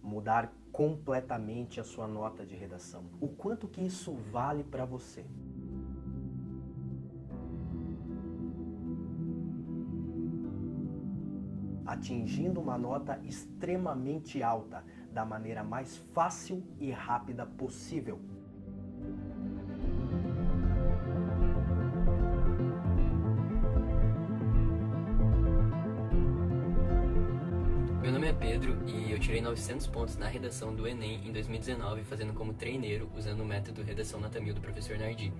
mudar completamente a sua nota de redação. O quanto que isso vale para você? Atingindo uma nota extremamente alta, da maneira mais fácil e rápida possível. Meu nome é Pedro e eu tirei 900 pontos na redação do Enem em 2019, fazendo como treineiro, usando o método Redação Nota 1000 do professor Nardi.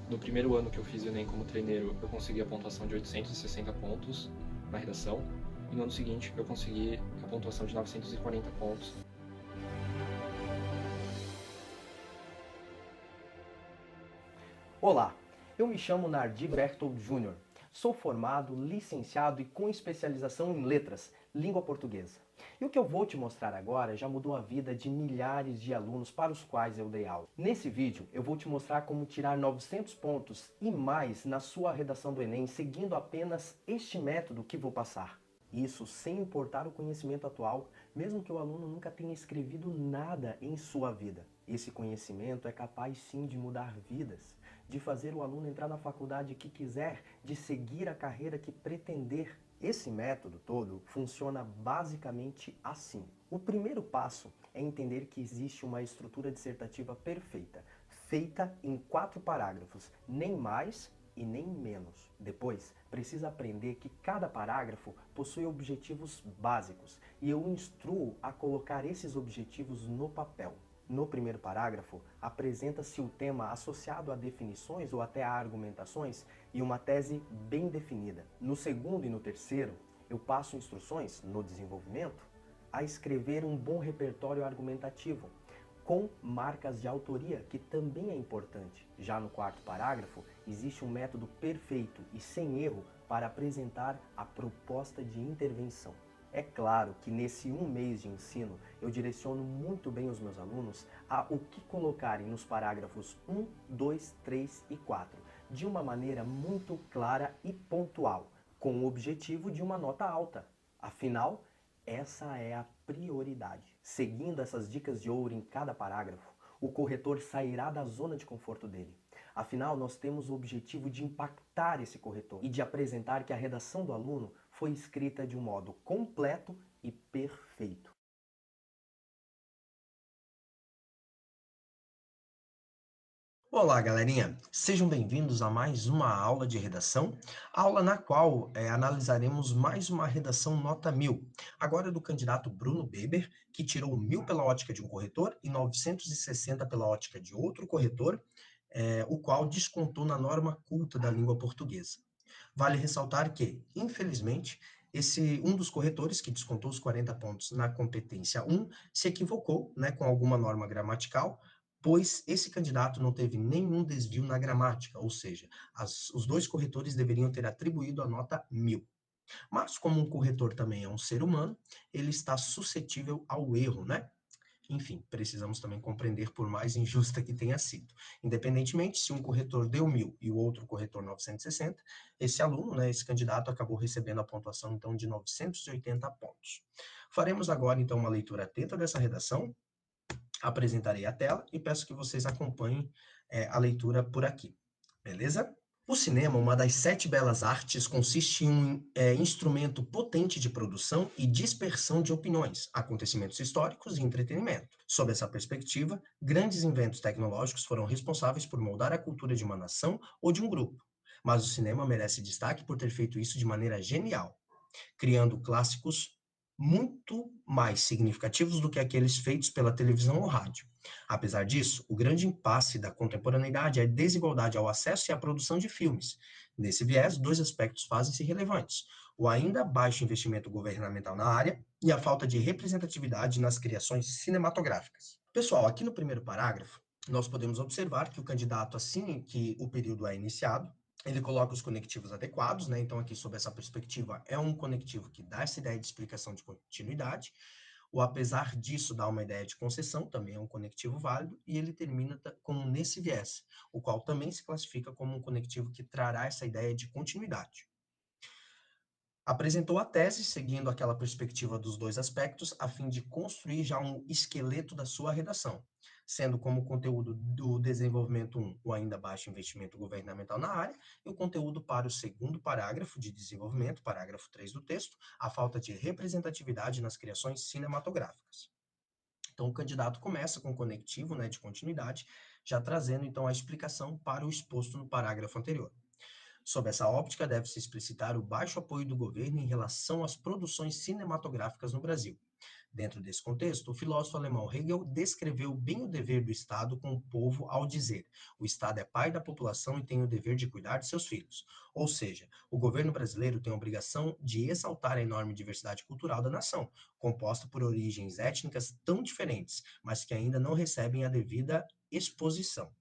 No primeiro ano que eu fiz o Enem como treineiro, eu consegui a pontuação de 860 pontos na redação, e no ano seguinte eu consegui a pontuação de 940 pontos. Olá, eu me chamo Nardi Berthold Jr. Sou formado, licenciado e com especialização em letras, língua portuguesa. E o que eu vou te mostrar agora já mudou a vida de milhares de alunos para os quais eu dei aula. Nesse vídeo eu vou te mostrar como tirar 900 pontos e mais na sua redação do Enem seguindo apenas este método que vou passar. Isso sem importar o conhecimento atual, mesmo que o aluno nunca tenha escrevido nada em sua vida. Esse conhecimento é capaz sim de mudar vidas, de fazer o aluno entrar na faculdade que quiser, de seguir a carreira que pretender. Esse método todo funciona basicamente assim. O primeiro passo é entender que existe uma estrutura dissertativa perfeita, feita em 4 parágrafos, nem mais e nem menos. Depois, precisa aprender que cada parágrafo possui objetivos básicos e eu instruo a colocar esses objetivos no papel. No primeiro parágrafo, apresenta-se o tema associado a definições ou até a argumentações e uma tese bem definida. No segundo e no terceiro, eu passo instruções, no desenvolvimento, a escrever um bom repertório argumentativo, com marcas de autoria, que também é importante. Já no quarto parágrafo, existe um método perfeito e sem erro para apresentar a proposta de intervenção. É claro que nesse 1 mês de ensino, eu direciono muito bem os meus alunos a o que colocarem nos parágrafos 1, 2, 3 e 4, de uma maneira muito clara e pontual, com o objetivo de uma nota alta. Afinal, essa é a prioridade. Seguindo essas dicas de ouro em cada parágrafo, o corretor sairá da zona de conforto dele. Afinal, nós temos o objetivo de impactar esse corretor e de apresentar que a redação do aluno foi escrita de um modo completo e perfeito. Olá, galerinha! Sejam bem-vindos a mais uma aula de redação, aula na qual analisaremos mais uma redação nota 1000, agora do candidato Bruno Beber, que tirou 1000 pela ótica de um corretor e 960 pela ótica de outro corretor, o qual descontou na norma culta da língua portuguesa. Vale ressaltar que, infelizmente, um dos corretores que descontou os 40 pontos na competência 1 se equivocou, né, com alguma norma gramatical, pois esse candidato não teve nenhum desvio na gramática, ou seja, os 2 corretores deveriam ter atribuído a nota 1000. Mas como um corretor também é um ser humano, ele está suscetível ao erro, né? Enfim, precisamos também compreender por mais injusta que tenha sido. Independentemente se um corretor deu 1000 e o outro corretor 960, esse aluno, né, esse candidato acabou recebendo a pontuação então de 980 pontos. Faremos agora então uma leitura atenta dessa redação, apresentarei a tela e peço que vocês acompanhem a leitura por aqui, beleza? O cinema, uma das 7 belas artes, consiste em um instrumento potente de produção e dispersão de opiniões, acontecimentos históricos e entretenimento. Sob essa perspectiva, grandes inventos tecnológicos foram responsáveis por moldar a cultura de uma nação ou de um grupo. Mas o cinema merece destaque por ter feito isso de maneira genial, criando clássicos muito mais significativos do que aqueles feitos pela televisão ou rádio. Apesar disso, o grande impasse da contemporaneidade é a desigualdade ao acesso e à produção de filmes. Nesse viés, 2 aspectos fazem-se relevantes: o ainda baixo investimento governamental na área e a falta de representatividade nas criações cinematográficas. Pessoal, aqui no primeiro parágrafo, nós podemos observar que o candidato, assim que o período é iniciado, ele coloca os conectivos adequados, né? Então, aqui, sob essa perspectiva, é um conectivo que dá essa ideia de explicação de continuidade. O apesar disso dá uma ideia de concessão, também é um conectivo válido, e ele termina como nesse viés, o qual também se classifica como um conectivo que trará essa ideia de continuidade. Apresentou a tese, seguindo aquela perspectiva dos dois aspectos, a fim de construir já um esqueleto da sua redação, sendo como conteúdo do desenvolvimento 1 o ainda baixo investimento governamental na área, e o conteúdo para o segundo parágrafo de desenvolvimento, parágrafo 3 do texto, a falta de representatividade nas criações cinematográficas. Então, o candidato começa com o conectivo, né, de continuidade, já trazendo então a explicação para o exposto no parágrafo anterior. Sob essa óptica, deve-se explicitar o baixo apoio do governo em relação às produções cinematográficas no Brasil. Dentro desse contexto, o filósofo alemão Hegel descreveu bem o dever do Estado com o povo ao dizer: o Estado é pai da população e tem o dever de cuidar de seus filhos. Ou seja, o governo brasileiro tem a obrigação de exaltar a enorme diversidade cultural da nação, composta por origens étnicas tão diferentes, mas que ainda não recebem a devida exposição.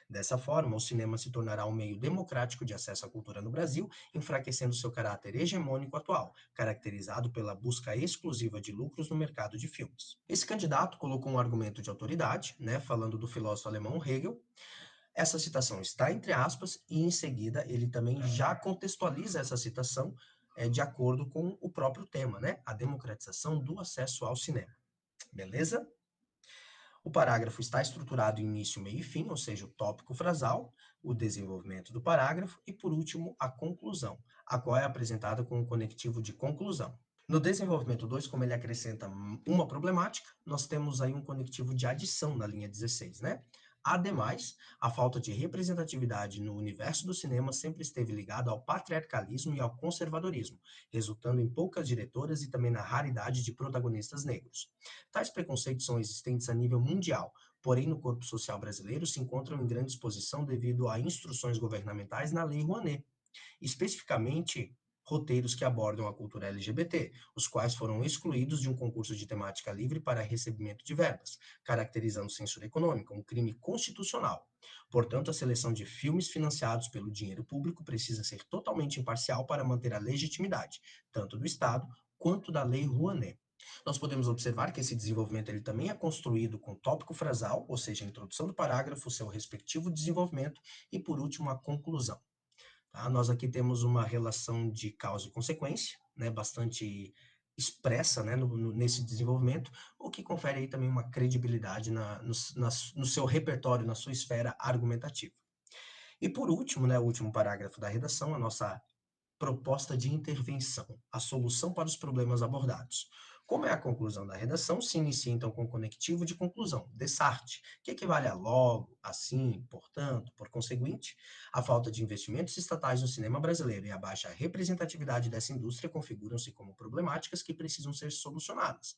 Dessa forma, o cinema se tornará um meio democrático de acesso à cultura no Brasil, enfraquecendo seu caráter hegemônico atual, caracterizado pela busca exclusiva de lucros no mercado de filmes. Esse candidato colocou um argumento de autoridade, né, falando do filósofo alemão Hegel. Essa citação está entre aspas e em seguida ele também já contextualiza essa citação de acordo com o próprio tema, né, a democratização do acesso ao cinema. Beleza? O parágrafo está estruturado em início, meio e fim, ou seja, o tópico frasal, o desenvolvimento do parágrafo e, por último, a conclusão, a qual é apresentada com o conectivo de conclusão. No desenvolvimento 2, como ele acrescenta uma problemática, nós temos aí um conectivo de adição na linha 16, né? Ademais, a falta de representatividade no universo do cinema sempre esteve ligada ao patriarcalismo e ao conservadorismo, resultando em poucas diretoras e também na raridade de protagonistas negros. Tais preconceitos são existentes a nível mundial, porém no corpo social brasileiro se encontram em grande exposição devido a instruções governamentais na Lei Rouanet, especificamente roteiros que abordam a cultura LGBT, os quais foram excluídos de um concurso de temática livre para recebimento de verbas, caracterizando censura econômica, um crime constitucional. Portanto, a seleção de filmes financiados pelo dinheiro público precisa ser totalmente imparcial para manter a legitimidade, tanto do Estado quanto da Lei Rouanet. Nós podemos observar que esse desenvolvimento ele também é construído com tópico frasal, ou seja, a introdução do parágrafo, seu respectivo desenvolvimento e, por último, a conclusão. Tá? Nós aqui temos uma relação de causa e consequência, né, bastante expressa, né, nesse desenvolvimento, o que confere aí também uma credibilidade no seu repertório, na sua esfera argumentativa. E por último, né, o último parágrafo da redação, a nossa proposta de intervenção, a solução para os problemas abordados. Como é a conclusão da redação, se inicia então com o conectivo de conclusão, dessarte, que equivale a logo, assim, portanto, por conseguinte. A falta de investimentos estatais no cinema brasileiro e a baixa representatividade dessa indústria configuram-se como problemáticas que precisam ser solucionadas.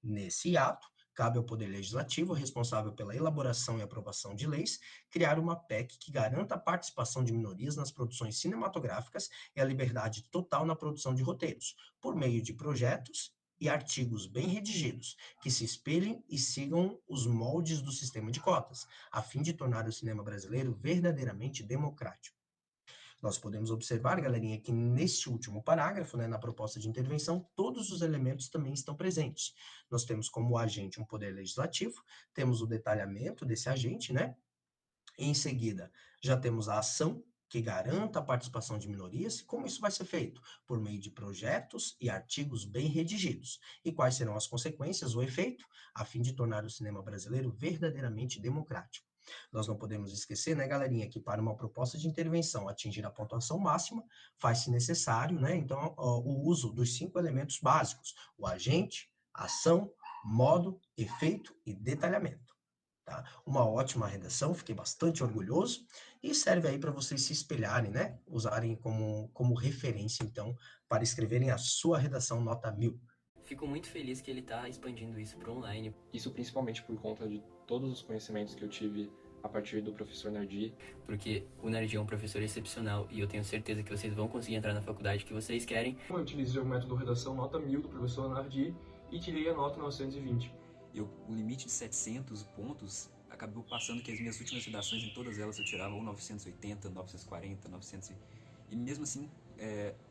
Nesse ato, cabe ao Poder Legislativo, responsável pela elaboração e aprovação de leis, criar uma PEC que garanta a participação de minorias nas produções cinematográficas e a liberdade total na produção de roteiros, por meio de projetos e artigos bem redigidos, que se espelhem e sigam os moldes do sistema de cotas, a fim de tornar o cinema brasileiro verdadeiramente democrático. Nós podemos observar, galerinha, que neste último parágrafo, né, na proposta de intervenção, todos os elementos também estão presentes. Nós temos como agente um poder legislativo, temos o detalhamento desse agente, né? Em seguida, já temos a ação que garanta a participação de minorias. E como isso vai ser feito? Por meio de projetos e artigos bem redigidos. E quais serão as consequências, o efeito, a fim de tornar o cinema brasileiro verdadeiramente democrático. Nós não podemos esquecer, né, galerinha, que para uma proposta de intervenção atingir a pontuação máxima, faz-se necessário, né, então, o uso dos 5 elementos básicos: o agente, ação, modo, efeito e detalhamento. Tá? Uma ótima redação, fiquei bastante orgulhoso e serve aí para vocês se espelharem, né? Usarem como referência, então, para escreverem a sua redação nota 1000. Fico muito feliz que ele está expandindo isso para online. Isso principalmente por conta de todos os conhecimentos que eu tive a partir do professor Nardi. Porque o Nardi é um professor excepcional e eu tenho certeza que vocês vão conseguir entrar na faculdade que vocês querem. Eu utilizei o método redação nota 1000 do professor Nardi e tirei a nota 920. O limite de 700 pontos acabou passando que as minhas últimas redações, em todas elas eu tirava ou 980, 940, 900... E mesmo assim,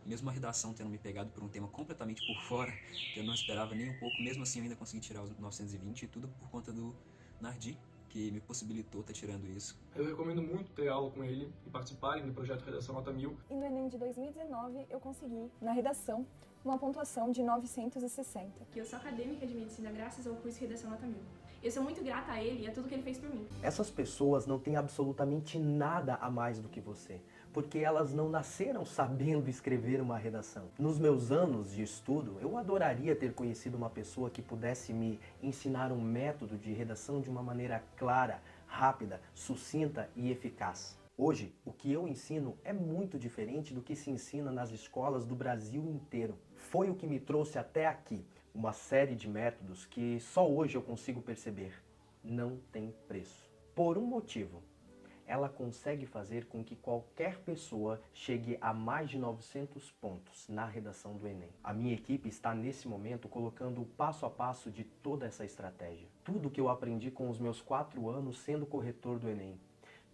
mesmo a redação tendo me pegado por um tema completamente por fora, que eu não esperava nem um pouco, mesmo assim eu ainda consegui tirar os 920 e tudo por conta do Nardi. que me possibilitou estar tirando isso. Eu recomendo muito ter aula com ele e participarem do projeto Redação Nota 1000. E no Enem de 2019 eu consegui, na redação, uma pontuação de 960. Que eu sou acadêmica de medicina graças ao curso Redação Nota 1000. Eu sou muito grata a ele e a tudo que ele fez por mim. Essas pessoas não têm absolutamente nada a mais do que você, porque elas não nasceram sabendo escrever uma redação. Nos meus anos de estudo, eu adoraria ter conhecido uma pessoa que pudesse me ensinar um método de redação de uma maneira clara, rápida, sucinta e eficaz. Hoje, o que eu ensino é muito diferente do que se ensina nas escolas do Brasil inteiro. Foi o que me trouxe até aqui. Uma série de métodos que só hoje eu consigo perceber. Não tem preço. Por um motivo. Ela consegue fazer com que qualquer pessoa chegue a mais de 900 pontos na redação do Enem. A minha equipe está nesse momento colocando o passo a passo de toda essa estratégia. Tudo que eu aprendi com os meus 4 anos sendo corretor do Enem.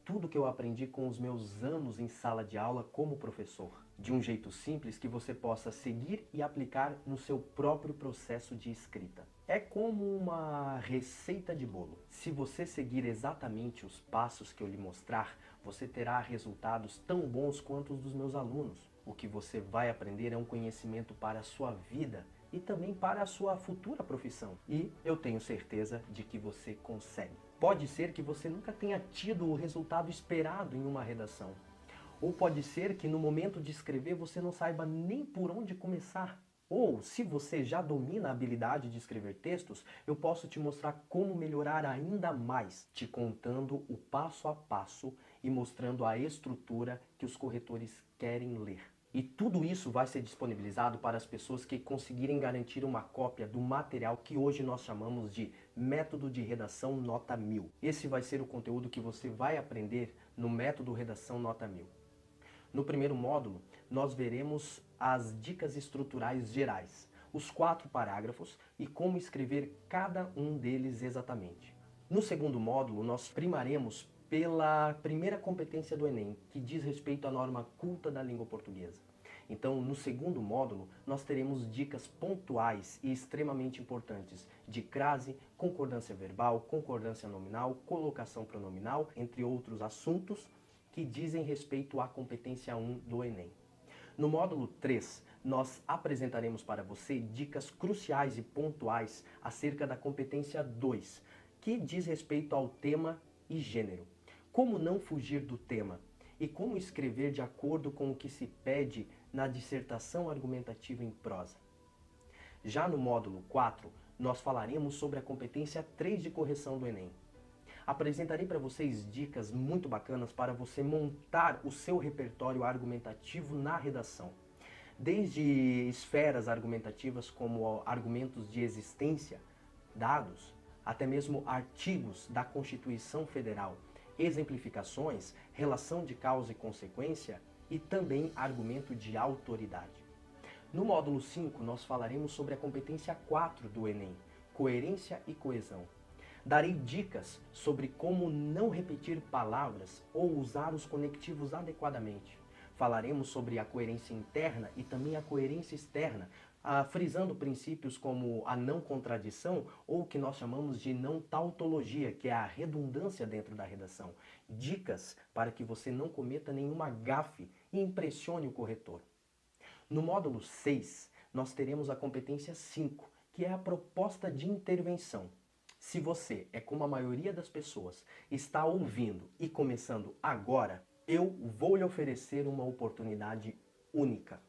Tudo que eu aprendi com os meus anos em sala de aula como professor. De um jeito simples que você possa seguir e aplicar no seu próprio processo de escrita. É como uma receita de bolo. Se você seguir exatamente os passos que eu lhe mostrar, você terá resultados tão bons quanto os dos meus alunos. O que você vai aprender é um conhecimento para a sua vida e também para a sua futura profissão. E eu tenho certeza de que você consegue. Pode ser que você nunca tenha tido o resultado esperado em uma redação. Ou pode ser que no momento de escrever você não saiba nem por onde começar. Ou, se você já domina a habilidade de escrever textos, eu posso te mostrar como melhorar ainda mais, te contando o passo a passo e mostrando a estrutura que os corretores querem ler. E tudo isso vai ser disponibilizado para as pessoas que conseguirem garantir uma cópia do material que hoje nós chamamos de Método de Redação Nota 1000. Esse vai ser o conteúdo que você vai aprender no Método Redação Nota 1000. No primeiro módulo, nós veremos as dicas estruturais gerais, os 4 parágrafos e como escrever cada um deles exatamente. No segundo módulo, nós primaremos pela primeira competência do Enem, que diz respeito à norma culta da língua portuguesa. Então, no segundo módulo, nós teremos dicas pontuais e extremamente importantes de crase, concordância verbal, concordância nominal, colocação pronominal, entre outros assuntos que dizem respeito à competência 1 do Enem. No módulo 3, nós apresentaremos para você dicas cruciais e pontuais acerca da competência 2, que diz respeito ao tema e gênero. Como não fugir do tema e como escrever de acordo com o que se pede na dissertação argumentativa em prosa. Já no módulo 4, nós falaremos sobre a competência 3 de correção do Enem. Apresentarei para vocês dicas muito bacanas para você montar o seu repertório argumentativo na redação. Desde esferas argumentativas como argumentos de existência, dados, até mesmo artigos da Constituição Federal, exemplificações, relação de causa e consequência e também argumento de autoridade. No módulo 5, nós falaremos sobre a competência 4 do Enem, coerência e coesão. Darei dicas sobre como não repetir palavras ou usar os conectivos adequadamente. Falaremos sobre a coerência interna e também a coerência externa, frisando princípios como a não contradição ou o que nós chamamos de não tautologia, que é a redundância dentro da redação. Dicas para que você não cometa nenhuma gafe e impressione o corretor. No módulo 6, nós teremos a competência 5, que é a proposta de intervenção. Se você é como a maioria das pessoas, está ouvindo e começando agora, eu vou lhe oferecer uma oportunidade única.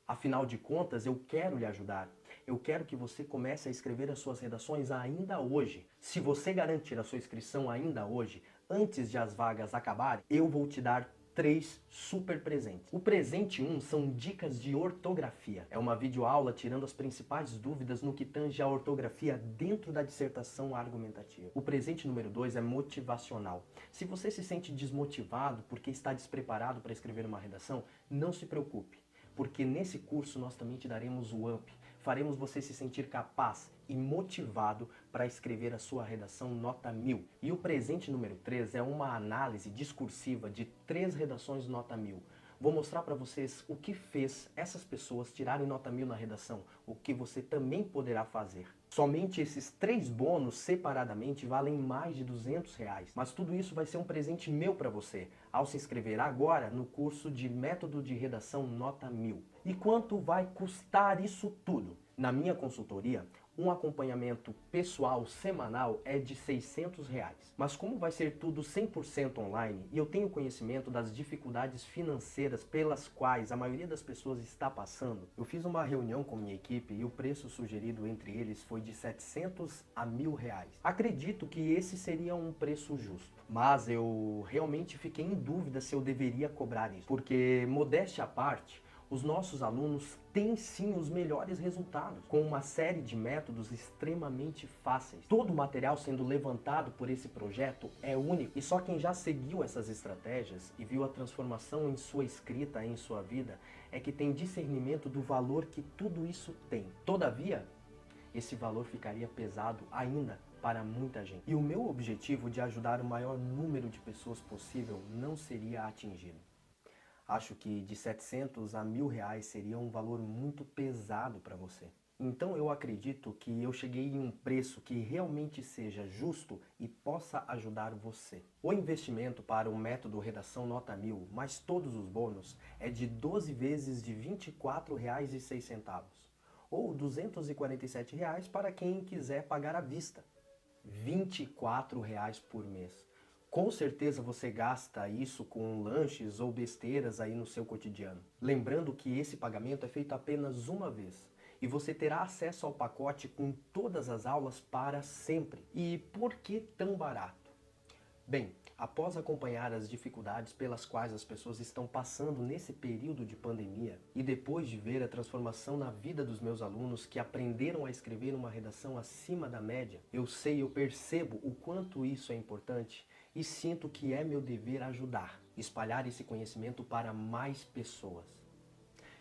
Afinal de contas, eu quero lhe ajudar. Eu quero que você comece a escrever as suas redações ainda hoje. Se você garantir a sua inscrição ainda hoje, antes de as vagas acabarem, eu vou te dar 3 super presentes. O presente 1 são dicas de ortografia. É uma videoaula tirando as principais dúvidas no que tange a ortografia dentro da dissertação argumentativa. O presente número 2 é motivacional. Se você se sente desmotivado porque está despreparado para escrever uma redação, não se preocupe, porque nesse curso nós também te daremos o UP. Faremos você se sentir capaz e motivado para escrever a sua redação nota 1000. E o presente número 3 é uma análise discursiva de 3 redações nota 1000. Vou mostrar para vocês o que fez essas pessoas tirarem nota 1000 na redação, o que você também poderá fazer. Somente esses 3 bônus separadamente valem mais de R$200, mas tudo isso vai ser um presente meu para você, ao se inscrever agora no curso de Método de Redação Nota 1000. E quanto vai custar isso tudo? Na minha consultoria, um acompanhamento pessoal semanal é de R$600. Mas como vai ser tudo 100% online e eu tenho conhecimento das dificuldades financeiras pelas quais a maioria das pessoas está passando, eu fiz uma reunião com minha equipe e o preço sugerido entre eles foi de R$700 a R$1.000. Acredito que esse seria um preço justo, mas eu realmente fiquei em dúvida se eu deveria cobrar isso, porque, modéstia à parte, os nossos alunos têm sim os melhores resultados, com uma série de métodos extremamente fáceis. Todo o material sendo levantado por esse projeto é único e só quem já seguiu essas estratégias e viu a transformação em sua escrita, em sua vida, é que tem discernimento do valor que tudo isso tem. Todavia, esse valor ficaria pesado ainda para muita gente. E o meu objetivo de ajudar o maior número de pessoas possível não seria atingido. Acho que de R$700 a R$1.000 seria um valor muito pesado para você. Então eu acredito que eu cheguei em um preço que realmente seja justo e possa ajudar você. O investimento para o método Redação Nota 1000, mais todos os bônus, é de 12 vezes de R$ 24,06. Ou R$ 247 para quem quiser pagar à vista. R$ 24 por mês. Com certeza você gasta isso com lanches ou besteiras aí no seu cotidiano. Lembrando que esse pagamento é feito apenas uma vez e você terá acesso ao pacote com todas as aulas para sempre. E por que tão barato? Bem, após acompanhar as dificuldades pelas quais as pessoas estão passando nesse período de pandemia e depois de ver a transformação na vida dos meus alunos que aprenderam a escrever uma redação acima da média, eu percebo o quanto isso é importante e sinto que é meu dever ajudar, espalhar esse conhecimento para mais pessoas.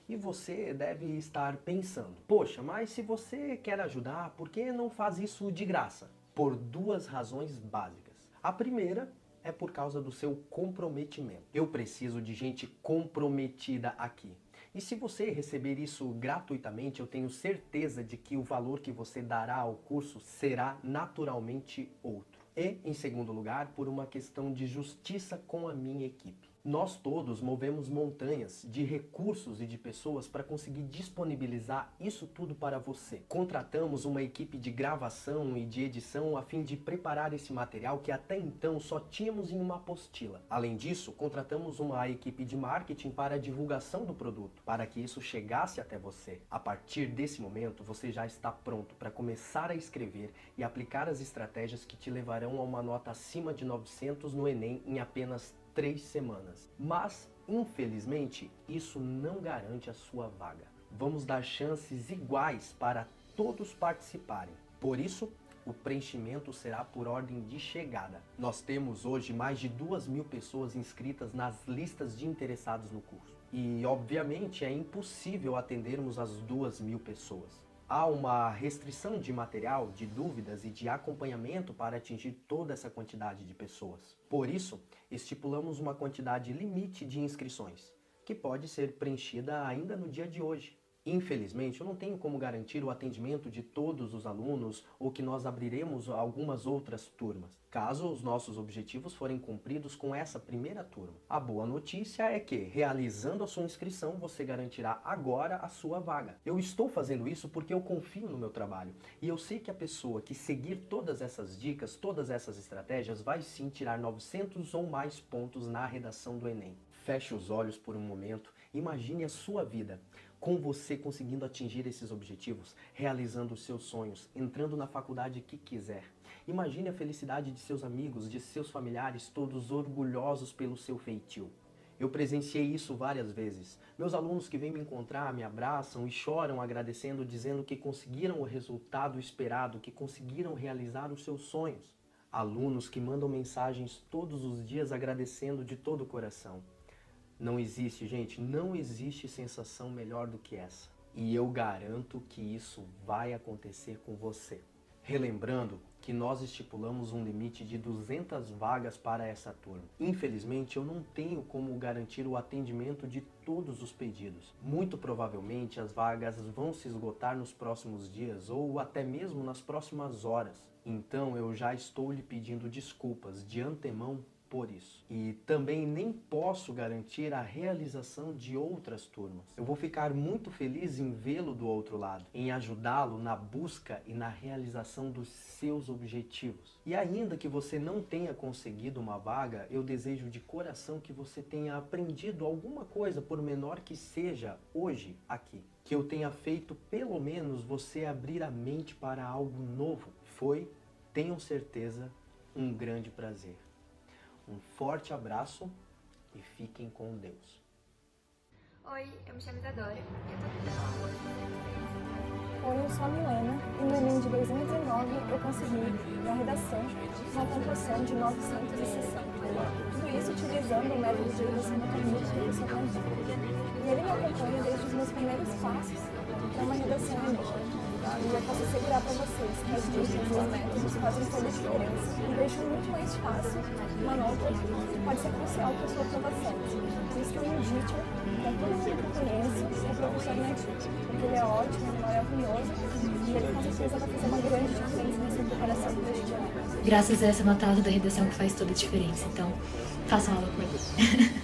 E você deve estar pensando, poxa, mas se você quer ajudar, por que não faz isso de graça? Por 2 razões básicas. A primeira é por causa do seu comprometimento. Eu preciso de gente comprometida aqui. E se você receber isso gratuitamente, eu tenho certeza de que o valor que você dará ao curso será naturalmente outro. E, em segundo lugar, por uma questão de justiça com a minha equipe. Nós todos movemos montanhas de recursos e de pessoas para conseguir disponibilizar isso tudo para você. Contratamos uma equipe de gravação e de edição a fim de preparar esse material que até então só tínhamos em uma apostila. Além disso, contratamos uma equipe de marketing para a divulgação do produto, para que isso chegasse até você. A partir desse momento, você já está pronto para começar a escrever e aplicar as estratégias que te levarão a uma nota acima de 900 no Enem em apenas 3 semanas. Mas, infelizmente, isso não garante a sua vaga. Vamos dar chances iguais para todos participarem. Por isso, o preenchimento será por ordem de chegada. Nós temos hoje mais de 2.000 pessoas inscritas nas listas de interessados no curso. E, obviamente, é impossível atendermos as 2.000 pessoas. Há uma restrição de material, de dúvidas e de acompanhamento para atingir toda essa quantidade de pessoas. Por isso, estipulamos uma quantidade limite de inscrições, que pode ser preenchida ainda no dia de hoje. Infelizmente, eu não tenho como garantir o atendimento de todos os alunos ou que nós abriremos algumas outras turmas, caso os nossos objetivos forem cumpridos com essa primeira turma. A boa notícia é que, realizando a sua inscrição, você garantirá agora a sua vaga. Eu estou fazendo isso porque eu confio no meu trabalho e eu sei que a pessoa que seguir todas essas dicas, todas essas estratégias, vai sim tirar 900 ou mais pontos na redação do Enem. Feche os olhos por um momento, imagine a sua vida com você conseguindo atingir esses objetivos, realizando os seus sonhos, entrando na faculdade que quiser. Imagine a felicidade de seus amigos, de seus familiares, todos orgulhosos pelo seu feitio. Eu presenciei isso várias vezes. Meus alunos que vêm me encontrar, me abraçam e choram agradecendo, dizendo que conseguiram o resultado esperado, que conseguiram realizar os seus sonhos. Alunos que mandam mensagens todos os dias agradecendo de todo o coração. Não existe, gente, não existe sensação melhor do que essa. E eu garanto que isso vai acontecer com você. Relembrando que que nós estipulamos um limite de 200 vagas para essa turma. Infelizmente, eu não tenho como garantir o atendimento de todos os pedidos. Muito provavelmente, as vagas vão se esgotar nos próximos dias ou até mesmo nas próximas horas. Então, eu já estou lhe pedindo desculpas de antemão por isso. E também nem posso garantir a realização de outras turmas. Eu vou ficar muito feliz em vê-lo do outro lado, em ajudá-lo na busca e na realização dos seus objetivos. E ainda que você não tenha conseguido uma vaga, eu desejo de coração que você tenha aprendido alguma coisa, por menor que seja, hoje, aqui. Que eu tenha feito pelo menos você abrir a mente para algo novo. Foi, tenham certeza, um grande prazer. Um forte abraço e fiquem com Deus. Oi, eu me chamo Isadora e eu tô tentando aula. Oi, eu sou a Milena e no Enem de 2019 eu consegui, na redação, uma pontuação de 960. Tudo isso utilizando o método de redação notamil do professor Nardi. E ele me acompanha desde os meus primeiros passos para uma redação Enem. E eu posso assegurar para vocês que as dicas e os métodos fazem toda a diferença e deixam muito mais fácil uma nota que pode ser crucial para a sua aprovação. Por isso que eu indico para todo mundo que eu conheço o professor Nardi, porque ele é ótimo, ele é maravilhoso e ele com certeza vai fazer uma grande diferença na sua preparação do vestibular. Graças a essa nota alta da redação que faz toda a diferença, então façam aula com ele.